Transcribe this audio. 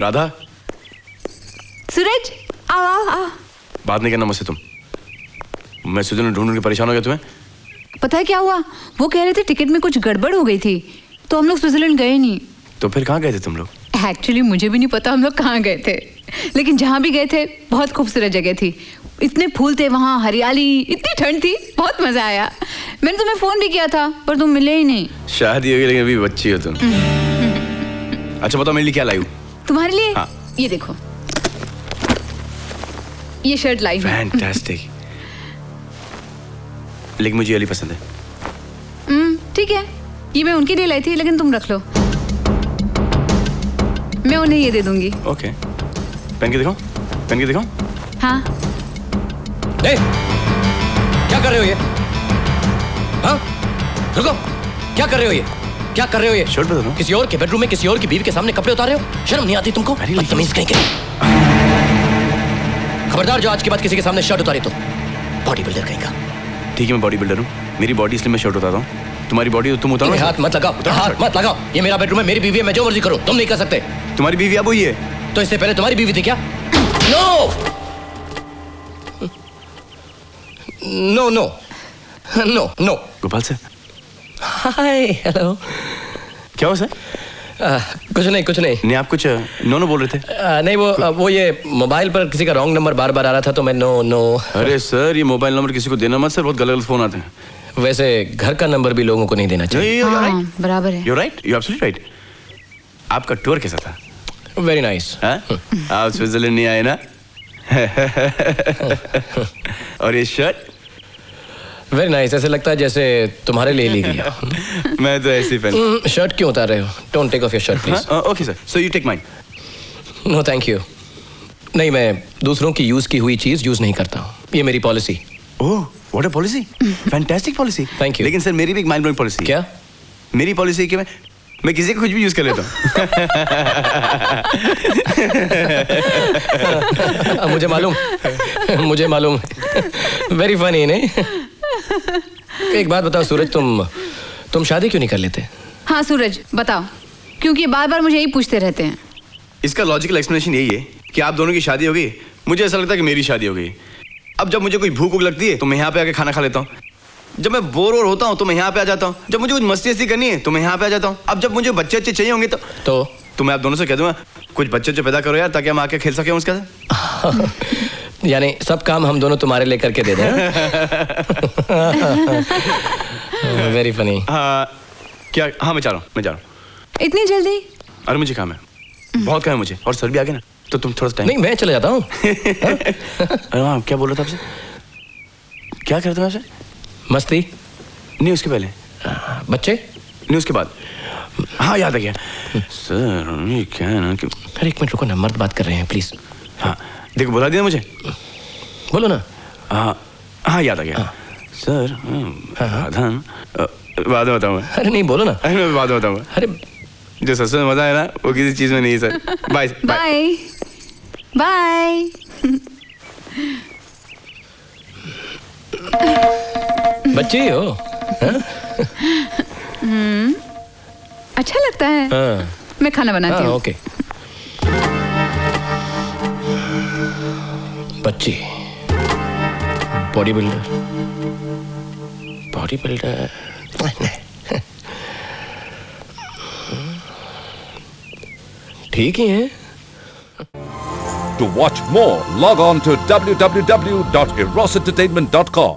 राधा, सूरज आओ आओ आओ। बात नहीं करना मुझसे तुम। मैं सुजन ढूंढ के परेशान हो गया तुम्हें। पता है क्या हुआ? वो कह रहे थे टिकट में कुछ गड़बड़ हो गई थी, तो हम लोग स्विट्जरलैंड गए नहीं। तो फिर कहाँ गए थे तुम लोग? एक्चुअली मुझे भी नहीं पता हम लोग कहाँ गए थे, लेकिन जहाँ भी गए थे बहुत खूबसूरत जगह थी। इतने फूल थे वहाँ, हरियाली, इतनी ठंड थी, बहुत मजा आया। मैंने तुम्हें फोन भी किया था पर तुम मिले ही नहीं। शादी हो गई लेकिन अभी बच्ची हो तुम। अच्छा बताओ मेरे लिए क्या लाई हूँ? तुम्हारे लिए? हाँ। ये देखो, ये शर्ट लाई हूँ। फैंटास्टिक। लेकिन मुझे ये वाली पसंद है। ठीक है, ये मैं उनके लिए लाई थी, लेकिन तुम रख लो, मैं उन्हें ये दे दूंगी। ओके, पहन के दिखाओ, पहन के दिखाओ। हाँ। ए, क्या कर रहे हो ये? हाँ? रुको, क्या कर रहे हो ये? क्या कर रहे हो ये? शर्ट बदल रहा हूँ। किसी और के बेडरूम में किसी और की बीवी के सामने कपड़े उतार रहे हो? शर्म नहीं आती तुमको? बदतमीज कहीं के। खबरदार जो आज के बाद किसी के सामने शर्ट उतारी तो बॉडी बिल्डर कहीं का। ठीक है मैं बॉडी बिल्डर हूँ, मेरी बॉडी इसलिए मैं शर्ट उतारता हूँ। तुम्हारी बॉडी तो तुम उतारो। हाथ मत लगाओ, हाथ मत लगाओ। ये मेरा बेडरूम है, मेरी बीवी है, मैं जो मर्जी करूँ, तुम नहीं कर सकते। तुम्हारी बीवी अब हुई है तो इससे पहले तुम्हारी बीवी थी क्या? No no no no no. Gopal sir, hi hello. क्या हो सर? कुछ नहीं कुछ नहीं। नहीं आप कुछ नो नो बोल रहे थे। नहीं वो ये मोबाइल पर किसी का रॉन्ग नंबर बार बार आ रहा था तो मैं नो नो। अरे सर ये मोबाइल नंबर किसी को देना मत सर, बहुत गलत फोन आते हैं। वैसे घर का नंबर भी लोगों को नहीं देना चाहिए। हाँ, बराबर है। You're right, you're absolutely right. आपका टूर कैसा था? Very nice. आप स्विट्जरलैंड नहीं आए ना? और ये शर्ट? वेरी नाइस, ऐसे लगता है जैसे तुम्हारे लिए ली गई है। मैं तो ऐसे ही पहन। शर्ट क्यों उतार रहे हो? Don't take off your shirt please. Okay sir, so you take mine. No thank you. नहीं, मैं दूसरों की यूज की हुई चीज यूज नहीं करता हूँ, ये मेरी policy. Oh what a policy, fantastic policy. Thank you. लेकिन सर मेरी भी एक माइंड ब्लोइंग पॉलिसी। क्या? मेरी पॉलिसी है कि मैं किसी का कुछ भी यूज कर लेता हूँ। मुझे मालूम। वेरी फनी नहीं? एक बात बताओ सूरज, तुम शादी क्यों नहीं कर लेते? हाँ सूरज बताओ, क्योंकि बार बार मुझे यही पूछते रहते हैं। इसका लॉजिकल एक्सप्लेनेशन यही है कि आप दोनों की शादी हो गई, मुझे ऐसा लगता है कि मेरी शादी हो गई। अब जब मुझे कोई भूख लगती है तो मैं यहाँ पे आके खाना खा लेता हूँ। जब मैं बोर होता हूँ तो मैं यहाँ पे आ जाता हूँ। जब मुझे कुछ मस्ती करनी है तो मैं यहाँ पे आ जाता हूँ। अब जब मुझे बच्चे अच्छे चाहिए होंगे तो मैं आप दोनों से कह दूंगा कुछ बच्चे जो पैदा करो यार, ताकि हम आके खेल सके उसके साथ। यानी सब काम हम दोनों तुम्हारे लिए करके दे दें। Very funny. क्या? हाँ मैं जा रहा हूँ। इतनी जल्दी? अरे मुझे काम है, बहुत काम है मुझे, और सर भी आ गए ना तो तुम थोड़ा सा टाइम। नहीं मैं चले जाता हूँ। अरे हाँ क्या बोल रहा था आपसे? क्या कर रहे थे आपसे? मस्ती नहीं उसके पहले। बच्चे नहीं उसके बाद। हाँ याद आ गया सर, ये क्या है ना कि अरे एक मिनट रुको ना, मर्द बात कर रहे हैं प्लीज। हाँ देखो बुला दिया मुझे। बोलो ना। हाँ याद आ गया सर। राधा बाद में बताऊंगा। अरे नहीं बोलो ना। अरे मैं बाद में बताऊंगा। अरे जो सबसे मजा है ना वो किसी चीज में नहीं है सर। Bye bye bye. बच्चे हो? अच्छा लगता है। हाँ। मैं खाना बनाती हूँ। ओके। बच्ची बॉडी बिल्डर ठीक ही है। To watch more, log on to www.erosentertainment.com.